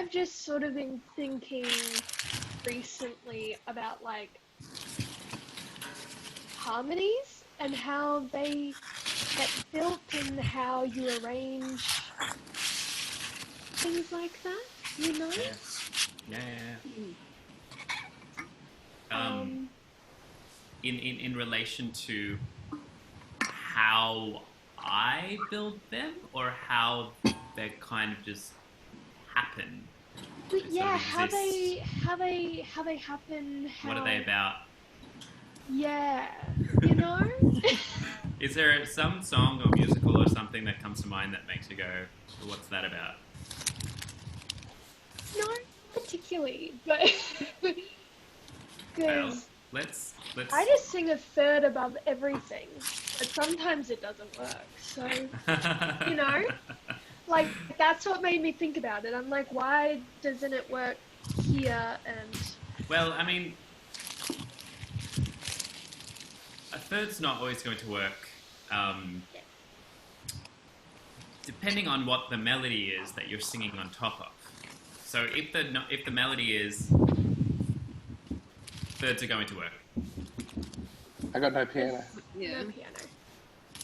I've just sort of been thinking recently about like harmonies and how they get built and how you arrange things like that, you know? Yeah. In relation to how I build them, or how they kind of just happen. Yeah, sort of how they happen, What are how... they about? Yeah, you know? Is there some song or musical or something that comes to mind that makes you go, what's that about? No, particularly, but... Well, Because let's I just sing a third above everything, but sometimes it doesn't work, so, you know? Like, that's what made me think about it. I'm like, why doesn't it work here and... Well, I mean, a third's not always going to work. Depending on what the melody is that you're singing on top of. So if the melody is, thirds are going to work. I got no piano. Yeah. No piano.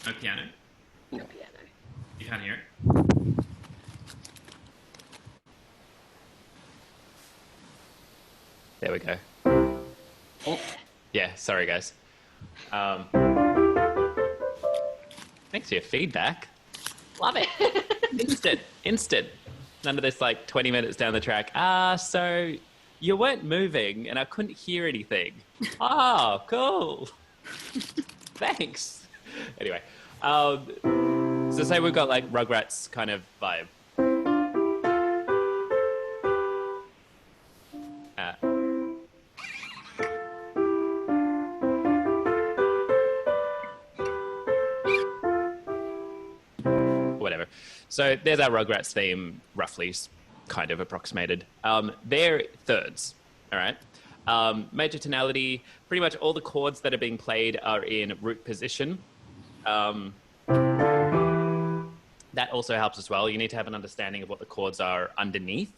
No piano? No piano. You can't hear it? There we go. Oh. Yeah, sorry guys. Thanks for your feedback. Love it. Instant. None of this like 20 minutes down the track. So you weren't moving and I couldn't hear anything. Oh, cool. Thanks. Anyway, so say we've got like Rugrats kind of vibe. Whatever. So there's our Rugrats theme, roughly kind of approximated. They're thirds, all right? Major tonality, pretty much all the chords that are being played are in root position. That also helps as well. You need to have an understanding of what the chords are underneath.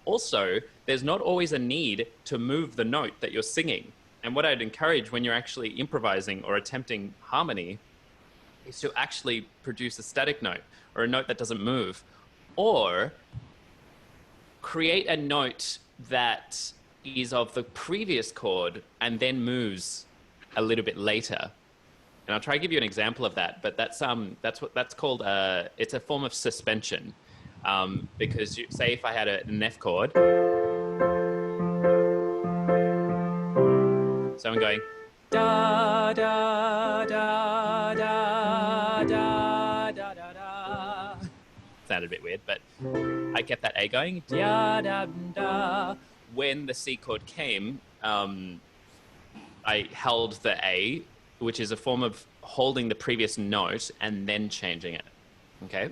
Also, there's not always a need to move the note that you're singing. And what I'd encourage when you're actually improvising or attempting harmony is to actually produce a static note or a note that doesn't move, or create a note that is of the previous chord and then moves a little bit later. And I'll try to give you an example of that, but that's called, it's a form of suspension. Because say if I had an F chord, so I'm going da da da da da da da da. Sounded a bit weird, but I kept that A going. Da da da. When the C chord came, I held the A, which is a form of holding the previous note and then changing it. Okay.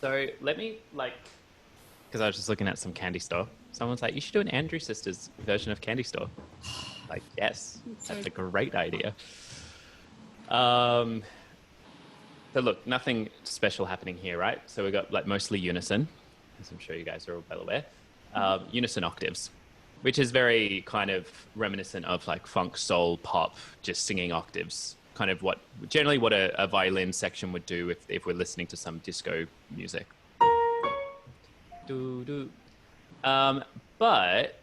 So let me because I was just looking at some Candy Store. Someone's like, you should do an Andrew Sisters version of Candy Store. Like, yes, that's a great idea. So look, nothing special happening here, right? So we've got like mostly unison, as I'm sure you guys are all well aware. Unison octaves, which is very kind of reminiscent of like funk, soul, pop, just singing octaves. Kind of generally what a violin section would do if we're listening to some disco music. But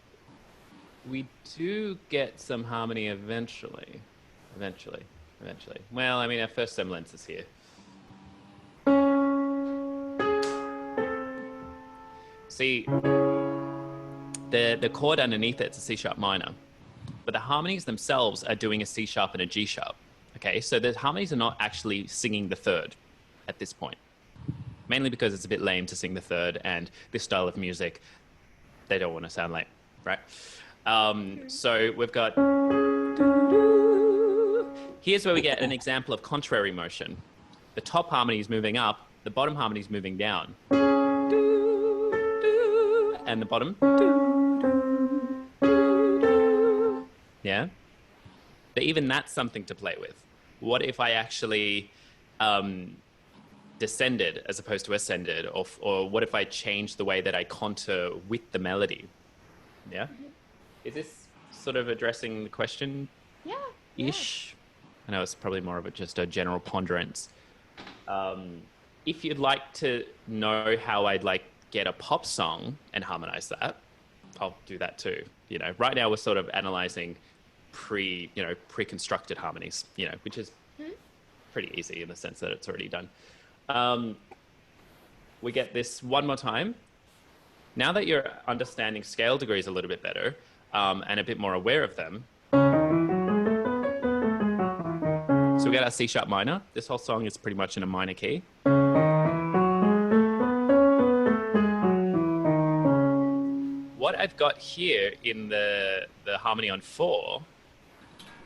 we do get some harmony eventually. Well, I mean, our first semblance is here. See, the chord underneath it's a C sharp minor, but the harmonies themselves are doing a C sharp and a G sharp. Okay, so the harmonies are not actually singing the third at this point, mainly because it's a bit lame to sing the third, and this style of music, they don't want to sound lame, right? So we've got... Here's where we get an example of contrary motion. The top harmony is moving up, the bottom harmony is moving down. And the bottom... Yeah? But even that's something to play with. What if I actually descended as opposed to ascended, or what if I change the way that I contour with the melody? Yeah. Is this sort of addressing the question? Yeah. Ish. I know it's probably more of just a general ponderance. If you'd like to know how I'd like get a pop song and harmonize that, I'll do that too. You know, right now we're sort of analyzing pre-constructed harmonies, you know, which is pretty easy in the sense that it's already done. We get this one more time. Now that you're understanding scale degrees a little bit better and a bit more aware of them, so we get our C sharp minor. This whole song is pretty much in a minor key. What I've got here in the harmony on 4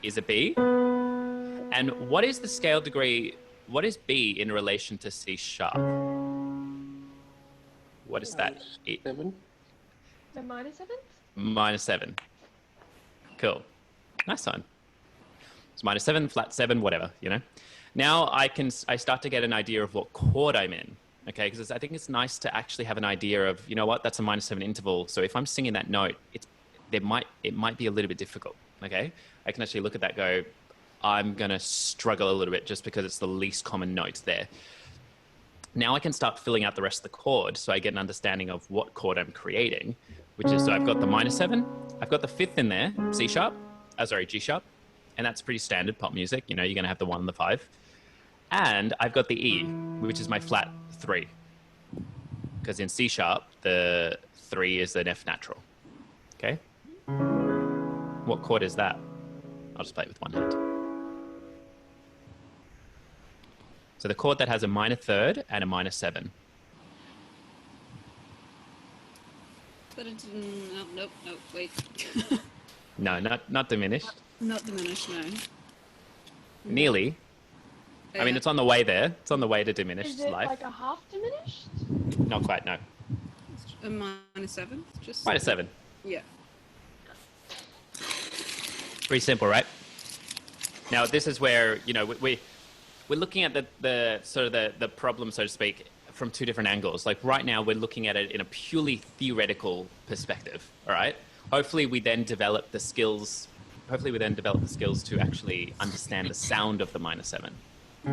is a B. And what is the scale degree? What is B in relation to C sharp? What is that? 7. The minor 7th? Minus 7. Cool. Nice one. It's minus 7, flat 7, whatever, you know. Now I start to get an idea of what chord I'm in. Okay, because I think it's nice to actually have an idea of, you know what, that's a minus 7 interval. So if I'm singing that note, it might be a little bit difficult. Okay, I can actually look at that and go, I'm gonna struggle a little bit just because it's the least common note there. Now I can start filling out the rest of the chord, so I get an understanding of what chord I'm creating, which is, so I've got the minus 7, I've got the 5th in there, G sharp, and that's pretty standard pop music. You know, you're gonna have the 1 and the 5. And I've got the E, which is my flat 3. Because in C sharp, the 3 is an F natural. Okay? What chord is that? I'll just play it with one hand. So the chord that has a minor 3rd and a minor 7. But it didn't, nope, wait. No, not diminished. Not diminished, no. Nearly. I mean, it's on the way there. It's on the way to diminished Is it life. like a half diminished? Not quite, no. A minus 7? Just Minus 7. Yeah. Pretty simple, right? Now, this is where, you know, we're looking at the sort of the problem, so to speak, from two different angles. Like right now, we're looking at it in a purely theoretical perspective, all right? Hopefully, we then develop the skills to actually understand the sound of the minor 7. Da,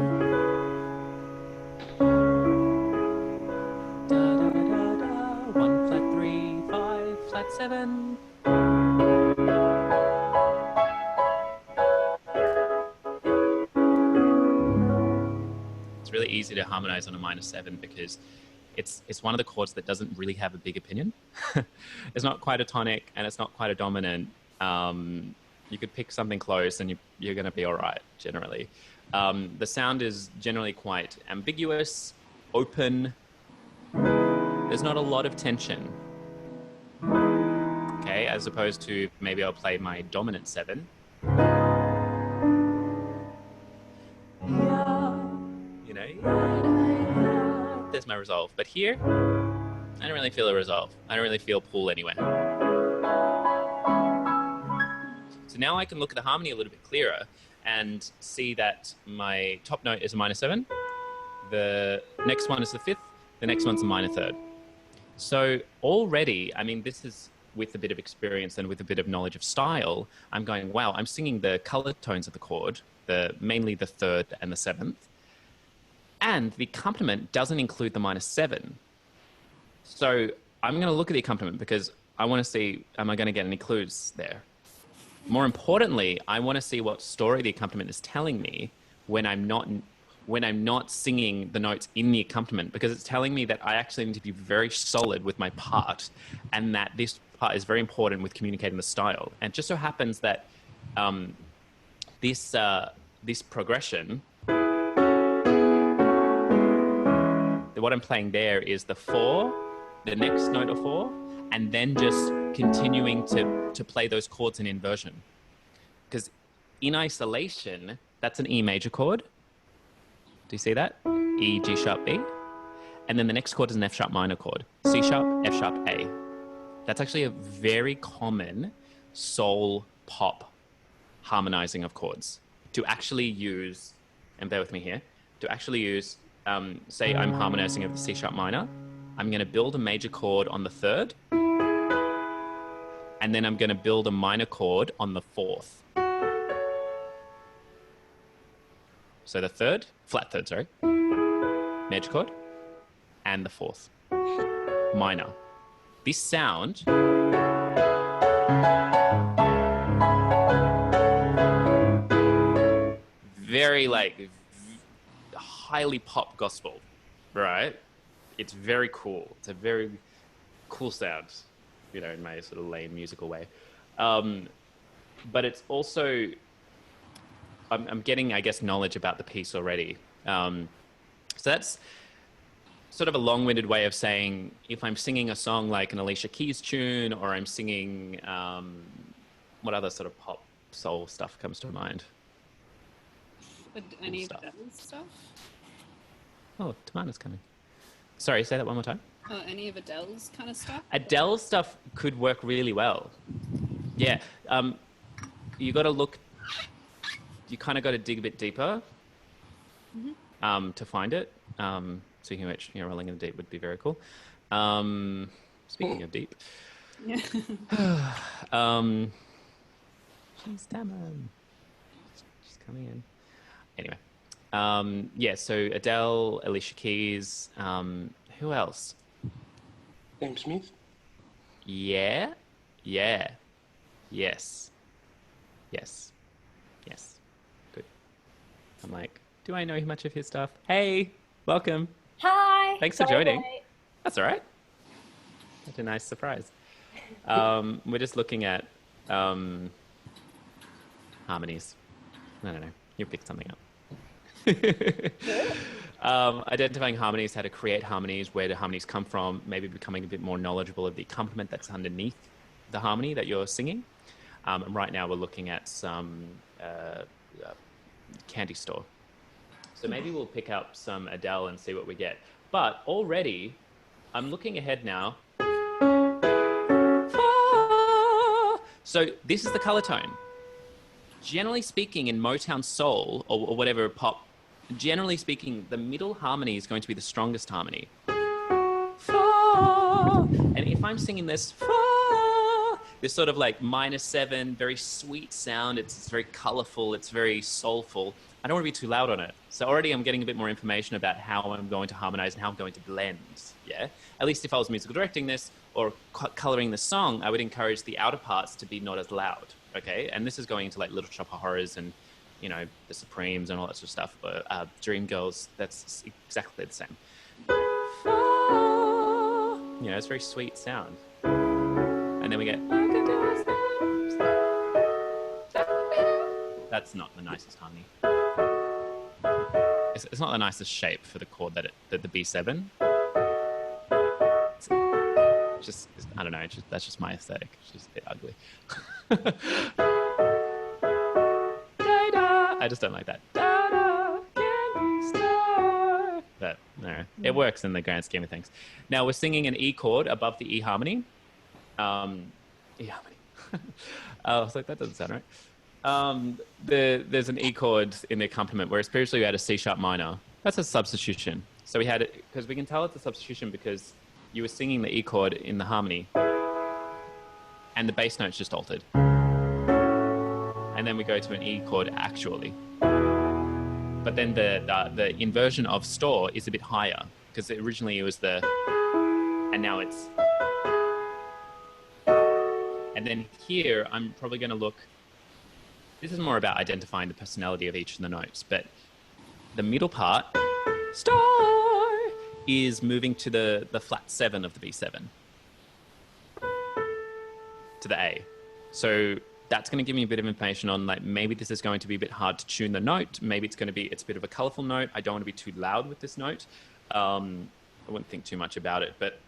da, da, da. 1 flat 3, 5 flat 7. It's really easy to harmonize on a minor 7 because it's one of the chords that doesn't really have a big opinion. It's not quite a tonic and it's not quite a dominant. You could pick something close and you're going to be all right generally. The sound is generally quite ambiguous, open. There's not a lot of tension. Okay, as opposed to maybe I'll play my dominant 7. You know, there's my resolve. But here, I don't really feel a resolve. I don't really feel pull anywhere. So now I can look at the harmony a little bit clearer and see that my top note is a minor 7. The next one is the 5th. The next one's a minor 3rd. So already, I mean, this is with a bit of experience and with a bit of knowledge of style, I'm going, wow, I'm singing the color tones of the chord, mainly the 3rd and the 7th. And the accompaniment doesn't include the minor 7. So I'm going to look at the accompaniment because I want to see, am I going to get any clues there? More importantly, I want to see what story the accompaniment is telling me when I'm not singing the notes in the accompaniment, because it's telling me that I actually need to be very solid with my part, and that this part is very important with communicating the style. And it just so happens that this progression, what I'm playing there is the 4, the next note of 4, and then just continuing to play those chords in inversion. Because in isolation, that's an E major chord. Do you see that? E, G sharp, B. And then the next chord is an F sharp minor chord. C sharp, F sharp, A. That's actually a very common soul pop harmonizing of chords. To actually use, and bear with me here, to actually use say I'm harmonizing over the C sharp minor, I'm going to build a major chord on the third, and then I'm going to build a minor chord on the fourth. So the third, flat third, sorry, major chord, and the fourth, minor. This sound very like highly pop gospel, right? It's very cool. It's a very cool sound, you know, in my sort of lame musical way. But it's also, I'm getting, I guess, knowledge about the piece already. So that's sort of a long-winded way of saying if I'm singing a song like an Alicia Keys tune, or I'm singing, what other sort of pop soul stuff comes to mind? Any of Adele's stuff? Oh, Tamana's coming. Sorry, say that one more time. Any of Adele's kind of stuff? Adele's stuff could work really well. Yeah. You got to look, you kind of got to dig a bit deeper to find it. Speaking of which, you know, rolling in the deep would be very cool. Speaking of deep. Yeah. She's Tamman. She's coming in. Anyway. Yeah, so Adele, Alicia Keys, who else? Sam Smith? Yeah. Yes. Good. I'm like, do I know much of his stuff? Hey, welcome. Hi. Thanks for Sorry, joining. mate. That's all right. That's a nice surprise. We're just looking at harmonies. I don't know. You pick something up. Identifying harmonies, how to create harmonies, where do harmonies come from, maybe becoming a bit more knowledgeable of the accompaniment that's underneath the harmony that you're singing. And right now we're looking at some candy store. So maybe we'll pick up some Adele and see what we get. But already, I'm looking ahead now. So this is the color tone. Generally speaking, in Motown soul or whatever pop, generally speaking, the middle harmony is going to be the strongest harmony. And if I'm singing this sort of like -7, very sweet sound, it's very colorful, it's very soulful, I don't want to be too loud on it. So already I'm getting a bit more information about how I'm going to harmonize and how I'm going to blend, yeah? At least if I was musical directing this or coloring the song, I would encourage the outer parts to be not as loud, okay? And this is going into like Little Shop of Horrors and, you know, the Supremes and all that sort of stuff. But Dreamgirls, that's exactly the same. You know, it's a very sweet sound. And then we get... That's not the nicest harmony. It's not the nicest shape for the chord that the B7. It's just, I don't know, that's just my aesthetic. It's just a bit ugly. I just don't like that. But no, it works in the grand scheme of things. Now we're singing an E chord above the E harmony. E harmony. I was like, that doesn't sound right. There's an E chord in the accompaniment, whereas previously we had a C sharp minor. That's a substitution. So we had it, because we can tell it's a substitution because you were singing the E chord in the harmony and the bass note's just altered. And then we go to an E chord actually. But then the inversion of store is a bit higher because originally it was the, and now it's, and then here I'm probably going to look, this is more about identifying the personality of each of the notes, but the middle part, star, is moving to the flat 7 of the B7 to the A. So that's going to give me a bit of information on like maybe this is going to be a bit hard to tune the note. Maybe it's a bit of a colorful note. I don't want to be too loud with this note. I wouldn't think too much about it, but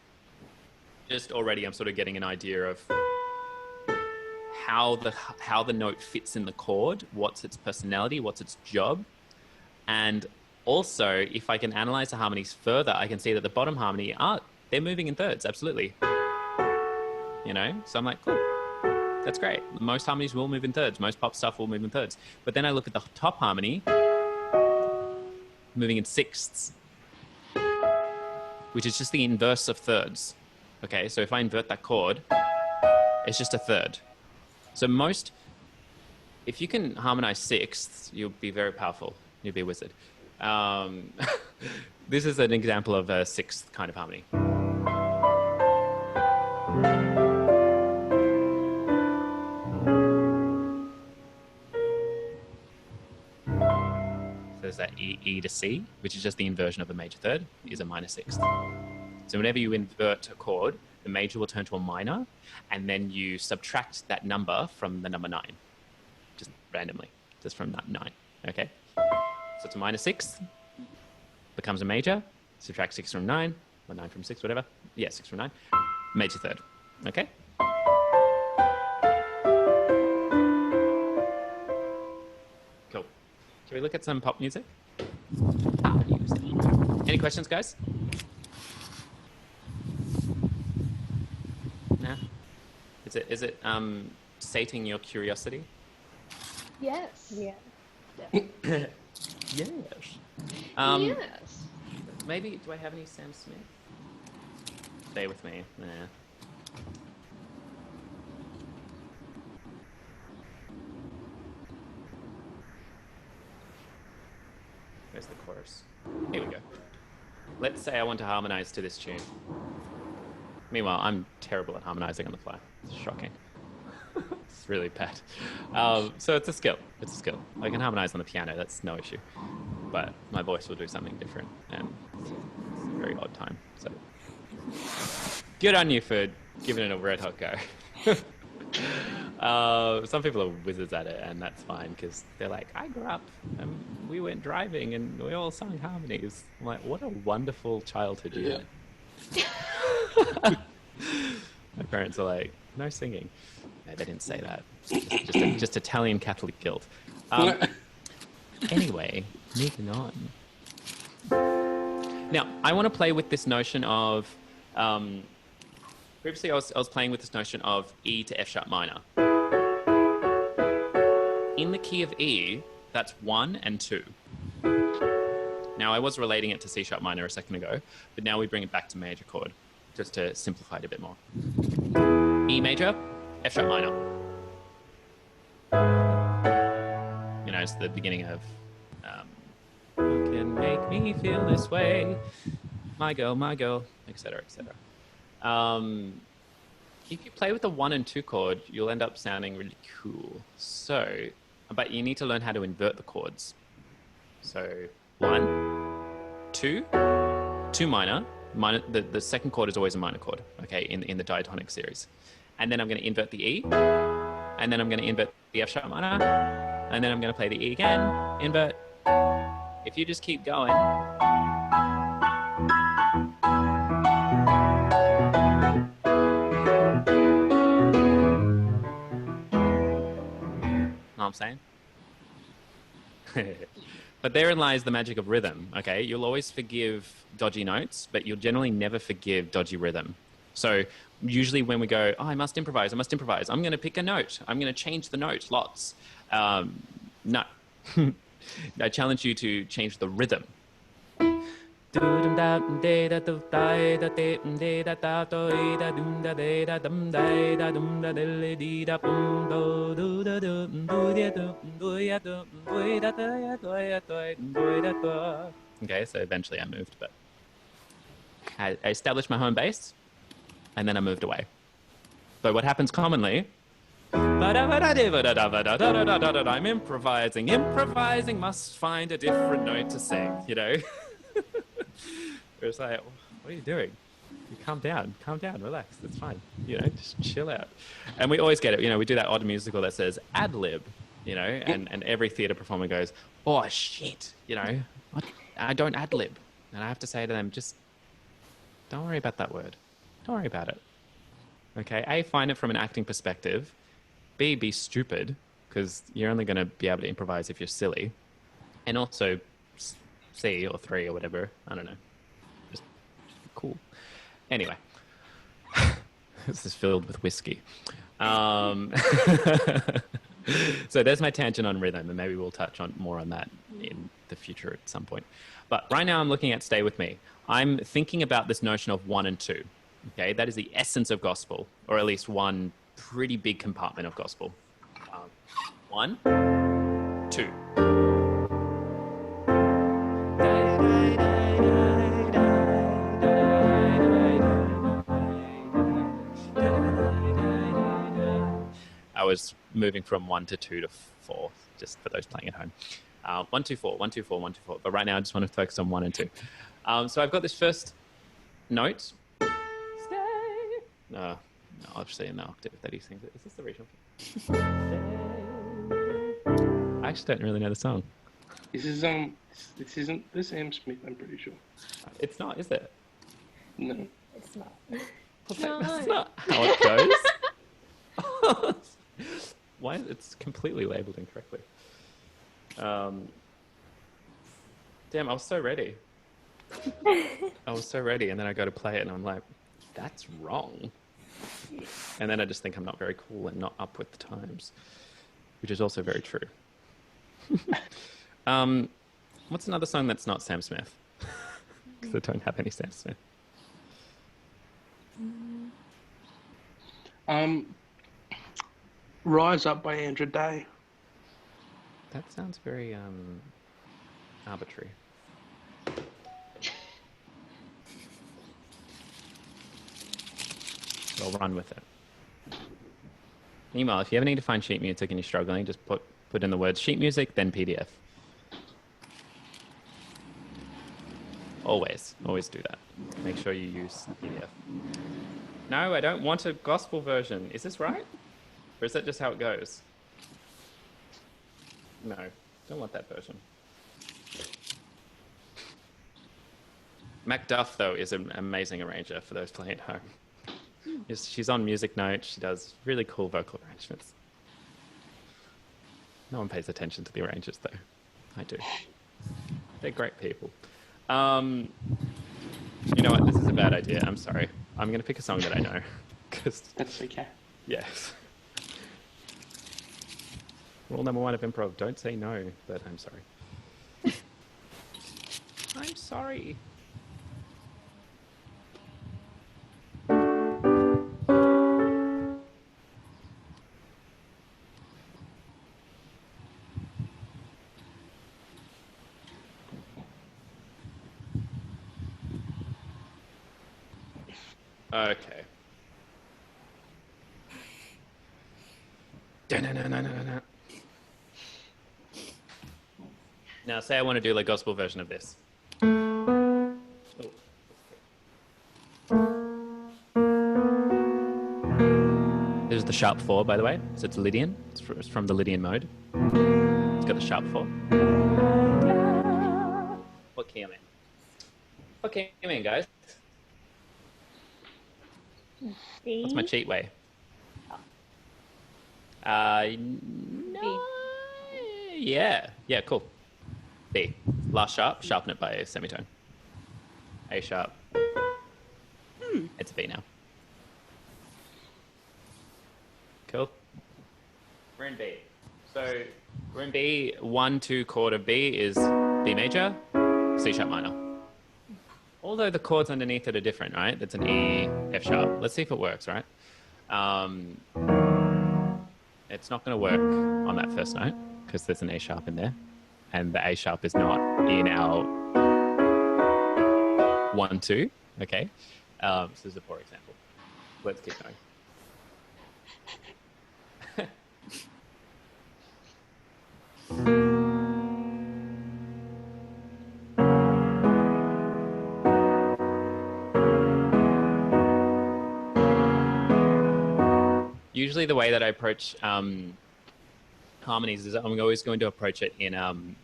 just already I'm sort of getting an idea of how the note fits in the chord, what's its personality, what's its job. And also, if I can analyze the harmonies further, I can see that the bottom harmony, they're moving in thirds, absolutely. You know, so I'm like, cool, that's great. Most harmonies will move in thirds. Most pop stuff will move in thirds. But then I look at the top harmony, moving in sixths. which is just the inverse of thirds. Okay, so if I invert that chord, it's just a third. So if you can harmonize sixths, you'll be very powerful. You'll be a wizard. This is an example of a sixth kind of harmony. So there's that E to C, which is just the inversion of a major third, is a minor sixth. So whenever you invert a chord, the major will turn to a minor, and then you subtract that number from the number 9, just randomly, just from that 9, okay? So it's a minor sixth, becomes a major, subtract 6 from 9, or 9 from 6, whatever. Yeah, 6 from 9, major third, okay? Cool. Shall we look at some pop music? Pop music. Any questions, guys? No? Is it sating your curiosity? Yes. Yeah. Yes. Yes. Maybe, do I have any Sam Smith? Stay with me. Nah. Where's the chorus? Here we go. Let's say I want to harmonize to this tune. Meanwhile, I'm terrible at harmonizing on the fly. It's shocking. It's really bad. So it's a skill. It's a skill. I can harmonize on the piano. That's no issue. But my voice will do something different, and it's a very odd time. So good on you for giving it a red hot go. Some people are wizards at it, and that's fine because they're like, I grew up and we went driving and we all sang harmonies. I'm like, what a wonderful childhood you had. My parents are like, no singing. No, they didn't say that. Just Italian Catholic guilt. Anyway, moving on. Now, I want to play with this notion of... previously, I was playing with this notion of E to F sharp minor. In the key of E, that's 1 and 2. Now, I was relating it to C sharp minor a second ago, but now we bring it back to major chord, just to simplify it a bit more. E major, F sharp minor. You know, it's the beginning of "You can make me feel this way, my girl, etc., etc." If you play with the 1 and 2 chord, you'll end up sounding really cool. So, but you need to learn how to invert the chords. So 1, 2, 2 minor. The second chord is always a minor chord, okay, in the diatonic series. And then I'm going to invert the E, and then I'm going to invert the F sharp minor, and then I'm going to play the E again, invert. If you just keep going. Know what I'm saying? But therein lies the magic of rhythm, okay? You'll always forgive dodgy notes, but you'll generally never forgive dodgy rhythm. So usually when we go, oh, I must improvise, I'm going to pick a note. I'm going to change the note lots. No. I challenge you to change the rhythm. Okay, so eventually I moved, but I established my home base, and then I moved away. So what happens commonly, I'm improvising. Improvising must find a different note to sing, you know? It's like, what are you doing? You calm down, relax, it's fine. You know, just chill out. And we always get it, you know, we do that odd musical that says ad lib, you know, and every theater performer goes, oh shit, you know, I don't ad lib. And I have to say to them, just don't worry about that word. Don't worry about it. Okay, A, find it from an acting perspective. B, be stupid, because you're only going to be able to improvise if you're silly. And also, C or 3 or whatever, I don't know. Just cool. Anyway, this is filled with whiskey. So there's my tangent on rhythm, and maybe we'll touch on more on that in the future at some point. But right now I'm looking at Stay With Me. I'm thinking about this notion of 1 and 2. Okay, that is the essence of gospel, or at least one pretty big compartment of gospel. 1, 2. I was moving from 1 to 2 to 4, just for those playing at home. 1, 2, 4, 1, 2, 4, 1, 2, 4. But right now I just want to focus on 1 and 2. So I've got this first note. Stay. No, obviously in the octave that he sings it. Is this the original? I actually don't really know the song. This isn't the Sam Smith, I'm pretty sure. It's not, is it? No. It's not. That's not how it goes. Why? It's completely labeled incorrectly. Damn, I was so ready. And then I go to play it and I'm like, that's wrong. And then I just think I'm not very cool and not up with the times, which is also very true. What's another song that's not Sam Smith? Because I don't have any Sam Smith. Rise Up by Andrew Day. That sounds very arbitrary. I'll run with it. Meanwhile, if you ever need to find sheet music and you're struggling, just put in the words sheet music, then PDF. Always do that. Make sure you use PDF. No, I don't want a gospel version. Is this right? Or is that just how it goes? No, don't want that version. Macduff, though, is an amazing arranger for those playing at home. She's on Music Note. She does really cool vocal arrangements. No one pays attention to the arrangers, though. I do. They're great people. You know what? This is a bad idea. I'm sorry. I'm going to pick a song that I know. That's okay. Yes. Rule number 1 of improv, don't say no, but I'm sorry. I'm sorry. Okay. Da-na-na-na-na-na. Now, say I want to do the gospel version of this. Oh. This is the sharp 4, by the way. So it's Lydian. It's from the Lydian mode. It's got the sharp 4. What key am I in? What key am I in, guys? C. What's my cheat way? No. Yeah, cool. B. Last sharp, sharpen it by a semitone. A sharp. It's a B now. Cool. We're in B. So we're in B. 1-2 chord of B is B major, C sharp minor. Although the chords underneath it are different, right? That's an E, F sharp. Let's see if it works, right? It's not going to work on that first note because there's an A sharp in there. And the A sharp is not in our 1-2, okay? So this is a poor example. Let's keep going. Usually the way that I approach harmonies is I'm always going to approach it in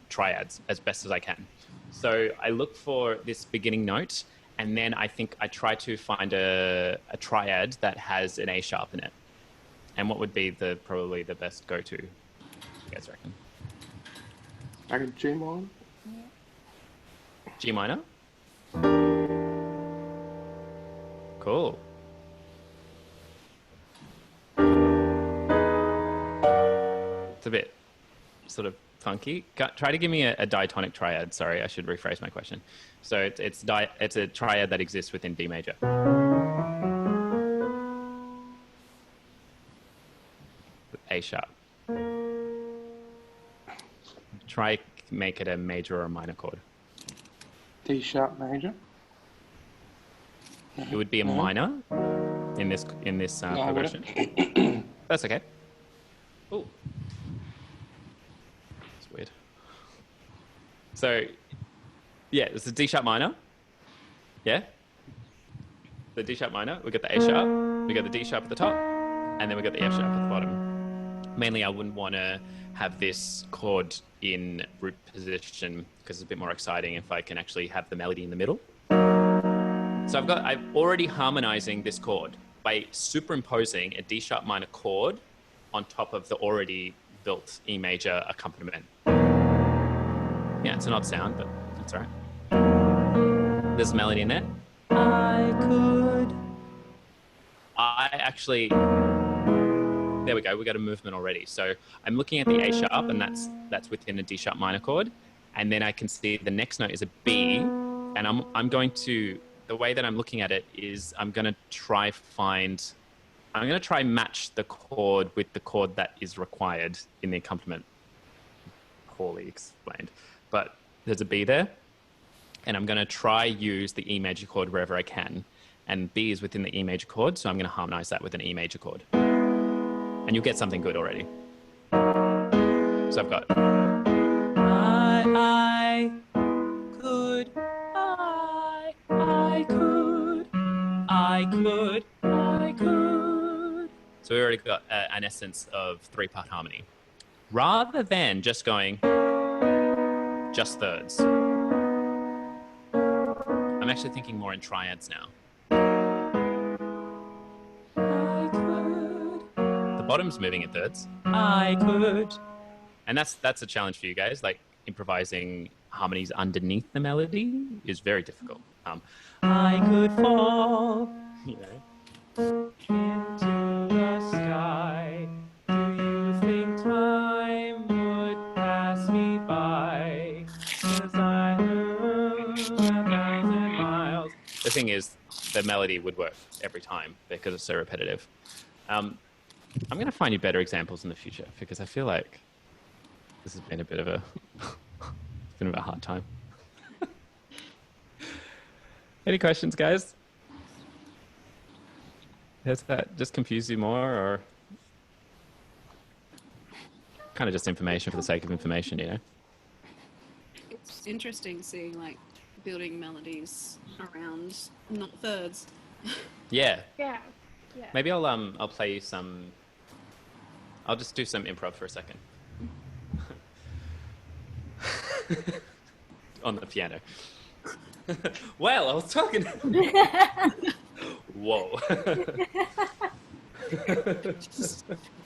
triads as best as I can. So I look for this beginning note, and then I think I try to find a triad that has an A sharp in it. And what would be probably the best go-to, you guys reckon? I can G minor. G minor? Cool. It's a bit sort of funky. Try to give me a diatonic triad. Sorry, I should rephrase my question. So it's a triad that exists within D major. A sharp. Try make it a major or a minor chord. D sharp major. It would be a minor in this progression. That's okay. Oh, it's weird. So, yeah, it's a D sharp minor. Yeah. The D sharp minor. We got the A sharp. We got the D sharp at the top, and then we got the F sharp at the bottom. Mainly, I wouldn't want to have this chord in root position because it's a bit more exciting if I can actually have the melody in the middle. So I'm already harmonizing this chord by superimposing a D sharp minor chord on top of the already built E major accompaniment. Yeah, it's an odd sound, but that's all right. There's a melody in there. There we go. We got a movement already. So I'm looking at the A sharp, and that's within a D sharp minor chord, and then I can see the next note is a B, and I'm going to. The way that I'm looking at it is I'm going to try match the chord with the chord that is required in the accompaniment. Poorly explained. But there's a B there, and I'm going to try use the E major chord wherever I can. And B is within the E major chord, so I'm going to harmonize that with an E major chord. And you'll get something good already. So I've got I could. So we already got an essence of three-part harmony. Rather than just going just thirds, I'm actually thinking more in triads now. I could. The bottom's moving in thirds. I could. And that's a challenge for you guys. Like improvising harmonies underneath the melody is very difficult. I could fall, you know, into the sky. Do you think time would pass me by? 'Cause I move 1,000 miles. The thing is, the melody would work every time because it's so repetitive. I'm going to find you better examples in the future because I feel like this has been a bit of a hard time. Any questions, guys? Has that just confused you more, or kind of just information for the sake of information, you know? It's interesting seeing like building melodies around not thirds. Yeah. Yeah. Maybe I'll play you some. I'll just do some improv for a second. On the piano. Well, I was talking. Whoa.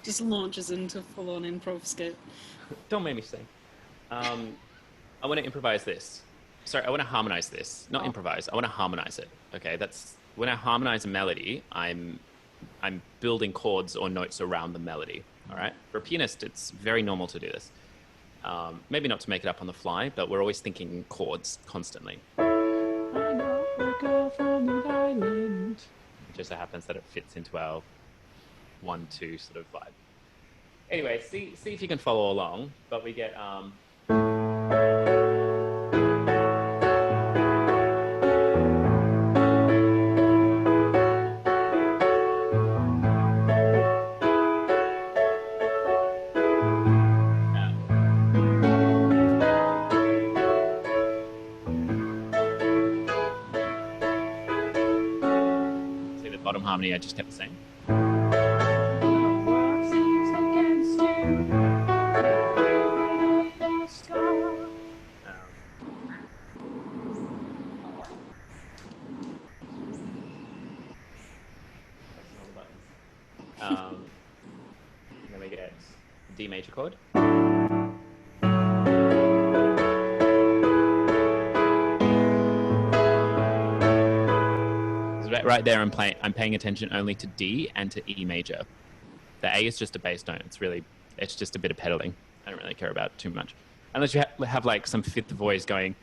just launches into full-on improv skit. Don't make me sing. I want to improvise this. Sorry, I want to harmonize this. Not improvise. I want to harmonize it. Okay, that's when I harmonize a melody. I'm building chords or notes around the melody. All right. For a pianist, it's very normal to do this. Maybe not to make it up on the fly, but we're always thinking chords constantly. I know a girl from the island. It just so happens that it fits into our 1-2 sort of vibe. Anyway, see if you can follow along. But we get bottom harmony I just kept the same. Then we get D major chord. Right there, I'm paying attention only to D and to E major. The A is just a bass note. It's just a bit of pedaling. I don't really care about it too much. Unless you have like some fifth voice going.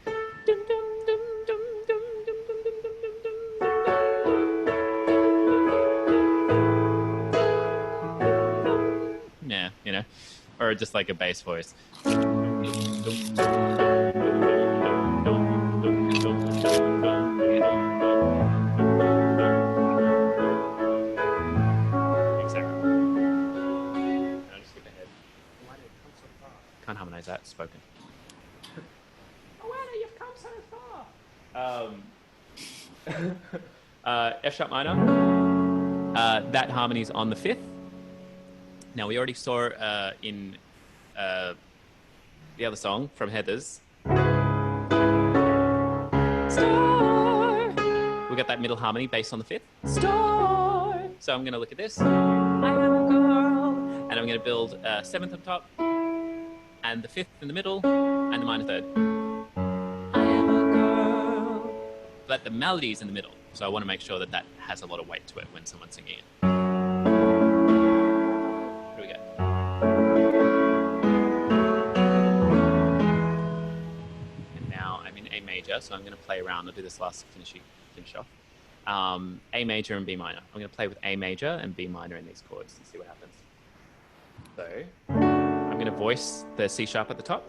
Yeah, you know, or just like a bass voice. Can't harmonize that spoken. Oh, you've come so far. F sharp minor. That harmony's on the fifth. Now we already saw in the other song from Heather's. Star. We got that middle harmony based on the fifth. Star. So I'm going to look at this. I am a girl. And I'm going to build seventh up top. And the fifth in the middle, and the minor third. I am a girl. But the melody's in the middle, so I want to make sure that that has a lot of weight to it when someone's singing it. Here we go. And now I'm in A major, so I'm going to play around. I'll do this last finish off. A major and B minor. I'm going to play with A major and B minor in these chords and see what happens. So I'm going to voice the C sharp at the top.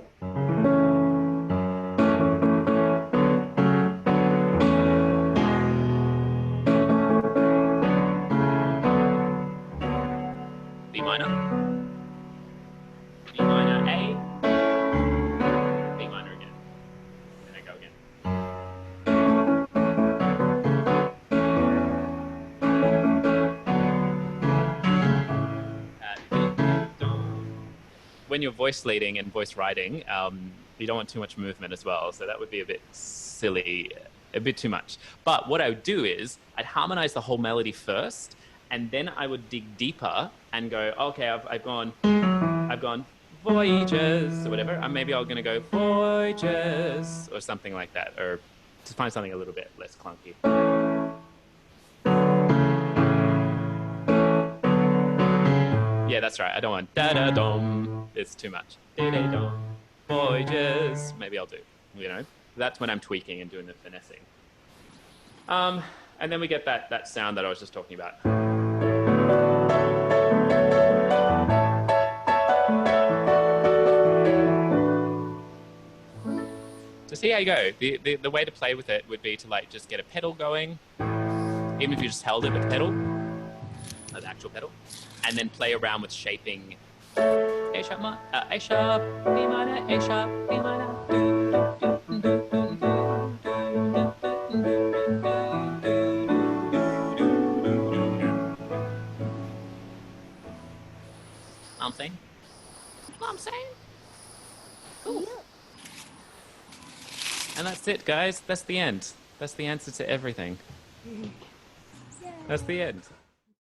B minor. B minor, A. B minor again. And I go again. When you're voice leading and voice writing, you don't want too much movement as well. So that would be a bit silly, a bit too much. But what I would do is I'd harmonize the whole melody first, and then I would dig deeper and go, okay, I've gone voyages or whatever. And maybe I'm gonna go voyages or something like that, or to find something a little bit less clunky. Yeah, that's right. I don't want da-da-dum. It's too much. Da-da-dum. Voyages. Maybe I'll do, you know. That's when I'm tweaking and doing the finessing. And then we get that sound that I was just talking about. So see how you go. The way to play with it would be to like just get a pedal going, even if you just held it with the pedal, the actual pedal, and then play around with shaping A sharp, A sharp, B minor, A sharp, B minor. I'm saying? What I'm saying? Cool. And that's it, guys. That's the end. That's the answer to everything. That's the end.